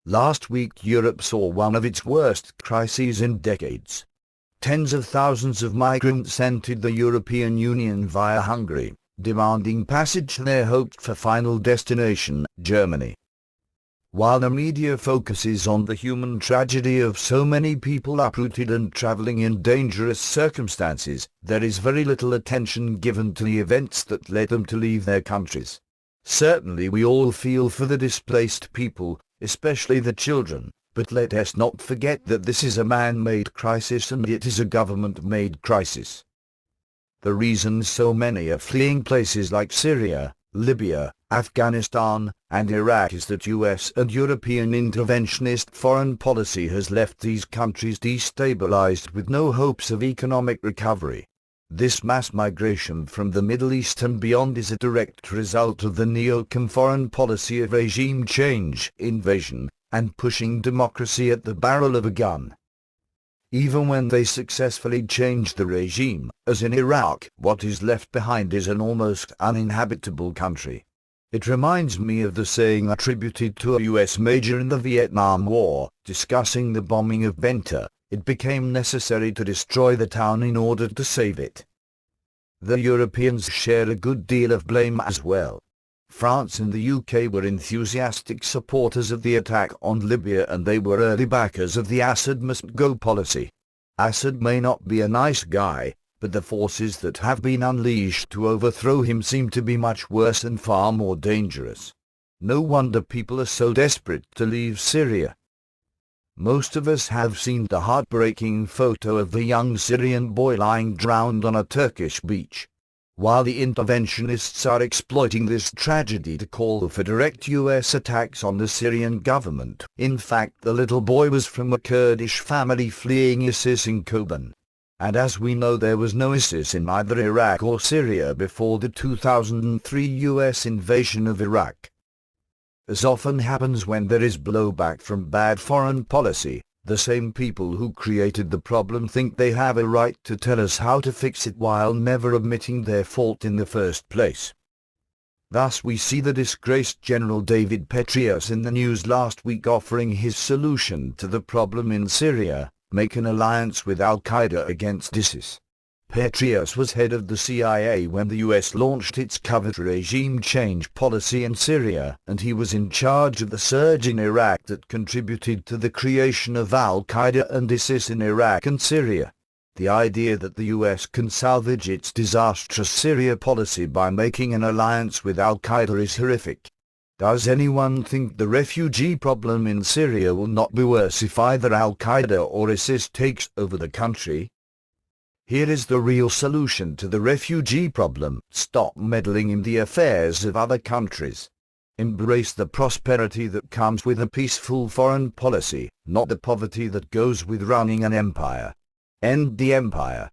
Last week Europe saw one of its worst crises in decades. Tens of thousands of migrants entered the European Union via Hungary, demanding passage to their hoped-for final destination, Germany. While the media focuses on the human tragedy of so many people uprooted and travelling in dangerous circumstances, there is very little attention given to the events that led them to leave their countries. Certainly we all feel for the displaced people, especially the children, but let us not forget that this is a man-made crisis and it is a government-made crisis. The reason so many are fleeing places like Syria, Libya, Afghanistan, and Iraq is that US and European interventionist foreign policy has left these countries destabilized with no hopes of economic recovery. This mass migration from the Middle East and beyond is a direct result of the neocon foreign policy of regime change, invasion, and pushing democracy at the barrel of a gun. Even when they successfully change the regime, as in Iraq, what is left behind is an almost uninhabitable country. It reminds me of the saying attributed to a US major in the Vietnam War, discussing the bombing of Benta: it became necessary to destroy the town in order to save it. The Europeans share a good deal of blame as well. France and the UK were enthusiastic supporters of the attack on Libya, and they were early backers of the Assad must go policy. Assad may not be a nice guy, but the forces that have been unleashed to overthrow him seem to be much worse and far more dangerous. No wonder people are so desperate to leave Syria. Most of us have seen the heartbreaking photo of the young Syrian boy lying drowned on a Turkish beach. While the interventionists are exploiting this tragedy to call for direct US attacks on the Syrian government, in fact the little boy was from a Kurdish family fleeing ISIS in Kobane. And as we know, there was no ISIS in either Iraq or Syria before the 2003 US invasion of Iraq. As often happens when there is blowback from bad foreign policy, the same people who created the problem think they have a right to tell us how to fix it while never admitting their fault in the first place. Thus we see the disgraced General David Petraeus in the news last week offering his solution to the problem in Syria: make an alliance with Al-Qaeda against ISIS. Petraeus was head of the CIA when the US launched its covert regime change policy in Syria, and he was in charge of the surge in Iraq that contributed to the creation of Al-Qaeda and ISIS in Iraq and Syria. The idea that the US can salvage its disastrous Syria policy by making an alliance with Al-Qaeda is horrific. Does anyone think the refugee problem in Syria will not be worse if either Al-Qaeda or ISIS takes over the country? Here is the real solution to the refugee problem: stop meddling in the affairs of other countries. Embrace the prosperity that comes with a peaceful foreign policy, not the poverty that goes with running an empire. End the empire.